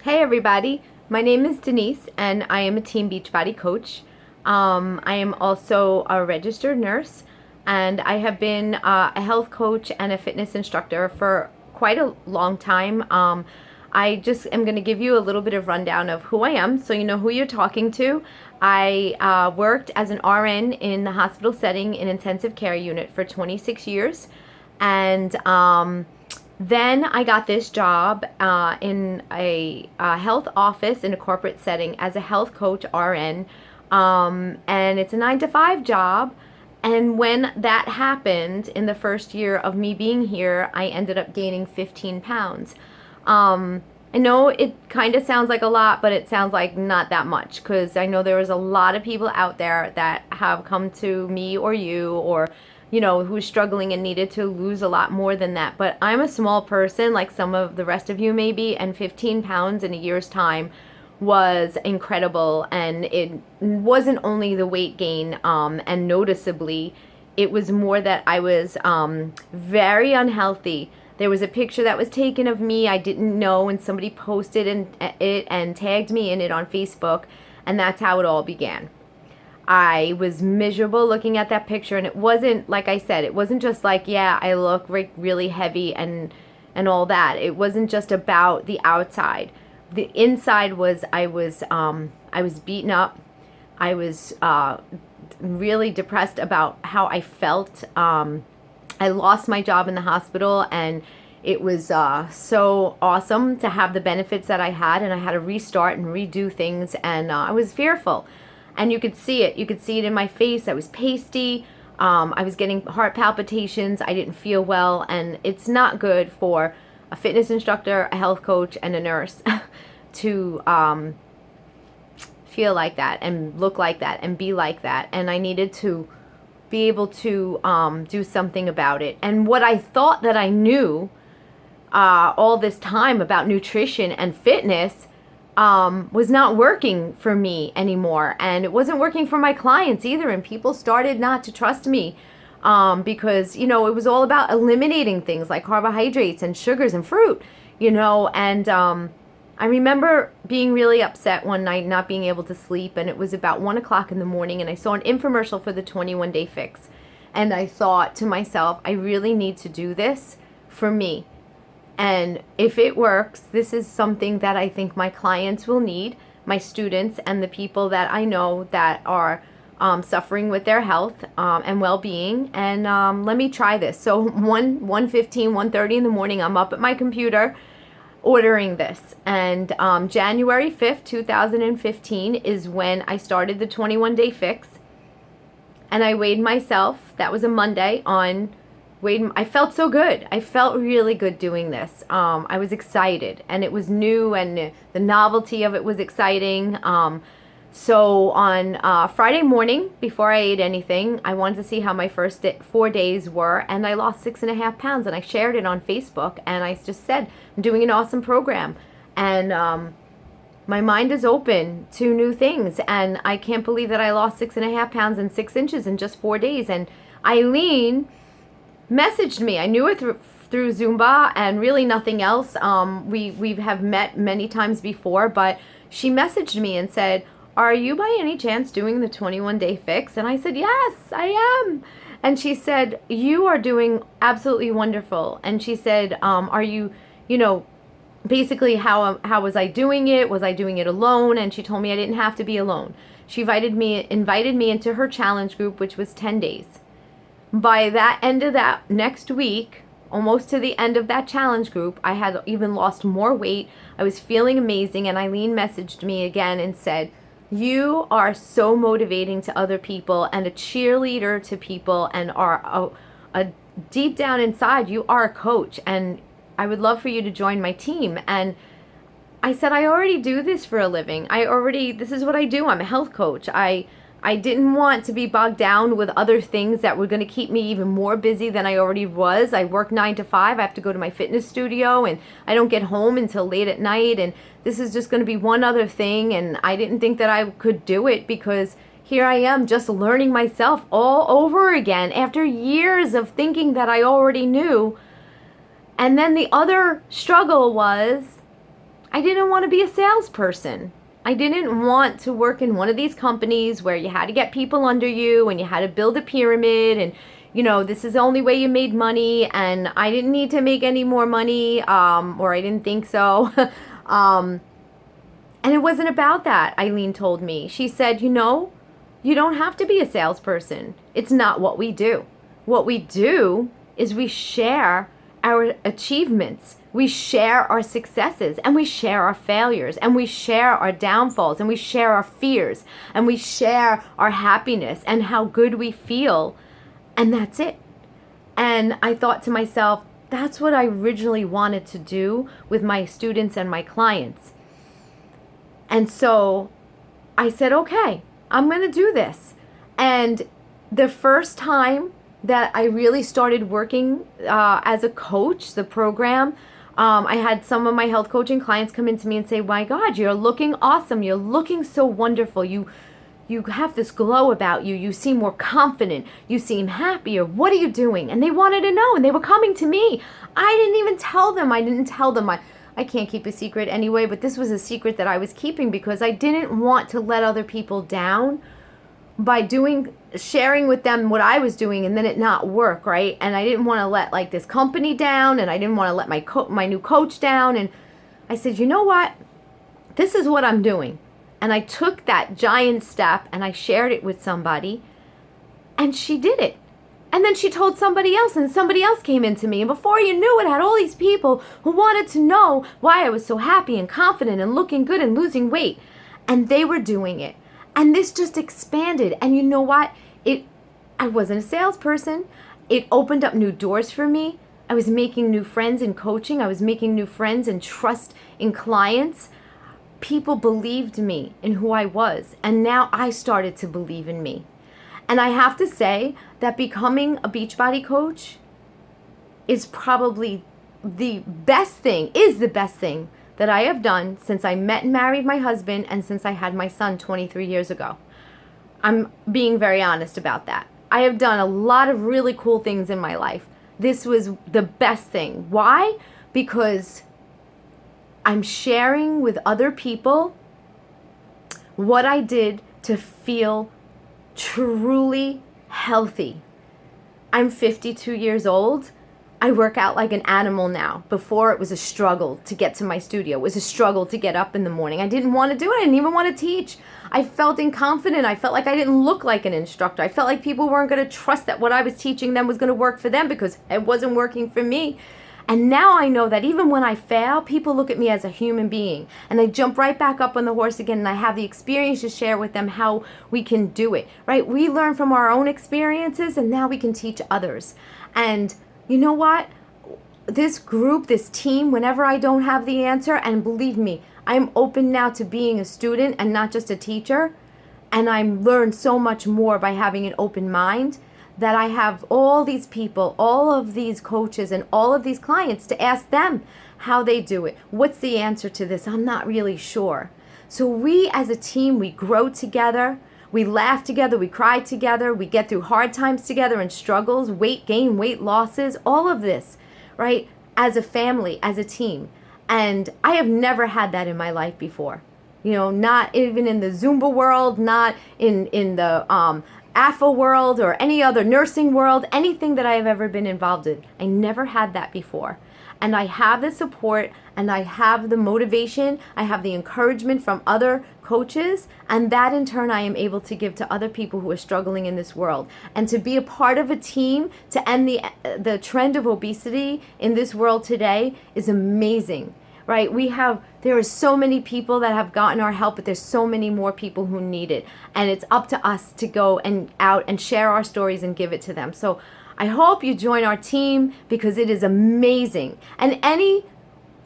Hey everybody, my name is Denise and I am a Team Beachbody Coach. I am also a registered nurse and I have been a health coach and a fitness instructor for quite a long time. I just am going to give you a little bit of rundown of who I am so you know who you're talking to. I worked as an RN in the hospital setting in intensive care unit for 26 years and then I got this job in a health office in a corporate setting as a health coach RN, and it's a 9 to 5 job. And when that happened in the first year of me being here, I ended up gaining 15 pounds. I know it kind of sounds like a lot, but it sounds like not that much because I know there is a lot of people out there that have come to me or you or who's struggling and needed to lose a lot more than that. But I'm a small person like some of the rest of you maybe, and 15 pounds in a year's time was incredible. And it wasn't only the weight gain, and noticeably, it was more that I was very unhealthy. There was a picture that was taken of me I didn't know, and somebody posted it and tagged me in it on Facebook, and that's how it all began. I was miserable looking at that picture, and it wasn't, like I said, it wasn't just like, yeah, I look really heavy and all that. It wasn't just about the outside. The inside was I was beaten up. I was really depressed about how I felt. I lost my job in the hospital, and it was so awesome to have the benefits that I had, and I had to restart and redo things, and I was fearful. And you could see it. You could see it in my face. I was pasty. I was getting heart palpitations. I didn't feel well. And it's not good for a fitness instructor, a health coach, and a nurse to feel like that and look like that and be like that. And I needed to be able to do something about it. And what I thought that I knew all this time about nutrition and fitness was not working for me anymore, and it wasn't working for my clients either, and people started not to trust me because it was all about eliminating things like carbohydrates and sugars and fruit, and I remember being really upset one night, not being able to sleep, and it was about 1 o'clock in the morning, and I saw an infomercial for the 21-day fix, and I thought to myself, I really need to do this for me. And if it works, this is something that I think my clients will need, my students and the people that I know that are suffering with their health and well-being. And let me try this. So 1:30 in the morning, I'm up at my computer ordering this. And January 5th, 2015 is when I started the 21-day fix. And I weighed myself. That was a Monday I felt so good. I felt really good doing this. I was excited, and it was new, and the novelty of it was exciting. So on Friday morning, before I ate anything, I wanted to see how my first 4 days were, and I lost 6.5 pounds, and I shared it on Facebook, and I just said, I'm doing an awesome program, and my mind is open to new things, and I can't believe that I lost 6.5 pounds and 6 inches in just 4 days. And Eileen messaged me. I knew her through Zumba and really nothing else. We have met many times before, but she messaged me and said, are you by any chance doing the 21-day fix? And I said, yes, I am. And she said, you are doing absolutely wonderful. And she said, are you, basically how was I doing it? Was I doing it alone? And she told me I didn't have to be alone. She invited me into her challenge group, which was 10 days. By that end of that next week, almost to the end of that challenge group, I had even lost more weight. I was feeling amazing, and Eileen messaged me again and said, you are so motivating to other people and a cheerleader to people, and are a deep down inside, you are a coach, and I would love for you to join my team. And I said, I already do this for a living. This is what I do. I'm a health coach. I didn't want to be bogged down with other things that were going to keep me even more busy than I already was. I work 9 to 5. I have to go to my fitness studio, and I don't get home until late at night. And this is just going to be one other thing. And I didn't think that I could do it because here I am just learning myself all over again after years of thinking that I already knew. And then the other struggle was I didn't want to be a salesperson. I didn't want to work in one of these companies where you had to get people under you and you had to build a pyramid and, this is the only way you made money, and I didn't need to make any more money, or I didn't think so. And it wasn't about that, Eileen told me. She said, you don't have to be a salesperson. It's not what we do. What we do is we share our achievements. We share our successes, and we share our failures, and we share our downfalls, and we share our fears, and we share our happiness and how good we feel. And that's it. And I thought to myself, that's what I originally wanted to do with my students and my clients. And so I said, okay, I'm going to do this. And the first time that I really started working as a coach, the program, I had some of my health coaching clients come into me and say, my God, you're looking awesome. You're looking so wonderful. You have this glow about you. You seem more confident. You seem happier. What are you doing? And they wanted to know, and they were coming to me. I didn't even tell them. I can't keep a secret anyway, but this was a secret that I was keeping because I didn't want to let other people down by sharing with them what I was doing and then it not work, right? And I didn't want to let this company down, and I didn't want to let my new coach down. And I said, you know what? This is what I'm doing. And I took that giant step and I shared it with somebody, and she did it. And then she told somebody else, and somebody else came into me. And before you knew it, I had all these people who wanted to know why I was so happy and confident and looking good and losing weight. And they were doing it. And this just expanded. And you know what? I wasn't a salesperson. It opened up new doors for me. I was making new friends in coaching. I was making new friends and trust in clients. People believed me in who I was. And now I started to believe in me. And I have to say that becoming a Beachbody coach is probably the best thing that I have done since I met and married my husband and since I had my son 23 years ago. I'm being very honest about that. I have done a lot of really cool things in my life. This was the best thing. Why? Because I'm sharing with other people what I did to feel truly healthy. I'm 52 years old. I work out like an animal now. Before, it was a struggle to get to my studio. It was a struggle to get up in the morning. I didn't want to do it. I didn't even want to teach. I felt inconfident. I felt like I didn't look like an instructor. I felt like people weren't going to trust that what I was teaching them was going to work for them because it wasn't working for me. And now I know that even when I fail, people look at me as a human being. And I jump right back up on the horse again, and I have the experience to share with them how we can do it, right? We learn from our own experiences, and now we can teach others. And you know what? This group, this team, whenever I don't have the answer, and believe me, I'm open now to being a student and not just a teacher. And I learned so much more by having an open mind, that I have all these people, all of these coaches, and all of these clients to ask them how they do it. What's the answer to this? I'm not really sure. So we as a team, we grow together, we laugh together, we cry together, we get through hard times together and struggles, weight gain, weight losses, all of this, right? As a family, as a team. And I have never had that in my life before. Not even in the Zumba world, not in the AFA world or any other nursing world, anything that I have ever been involved in. I never had that before. And I have the support, and I have the motivation, I have the encouragement from other coaches, and that in turn I am able to give to other people who are struggling in this world. And to be a part of a team to end the trend of obesity in this world today is amazing. Right? There are so many people that have gotten our help, but there's so many more people who need it. And it's up to us to go out and share our stories and give it to them. So I hope you join our team because it is amazing. And any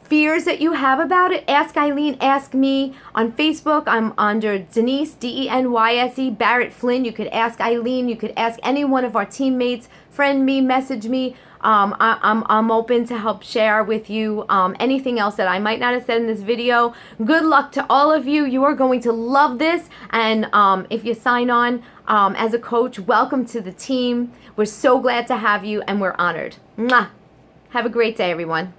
fears that you have about it, ask Eileen, ask me. On Facebook, I'm under Denise, Denyse, Barrett Flynn. You could ask Eileen. You could ask any one of our teammates. Friend me, message me. I'm open to help share with you anything else that I might not have said in this video. Good luck to all of you. You are going to love this. And if you sign on as a coach, welcome to the team. We're so glad to have you, and we're honored. Mwah. Have a great day, everyone.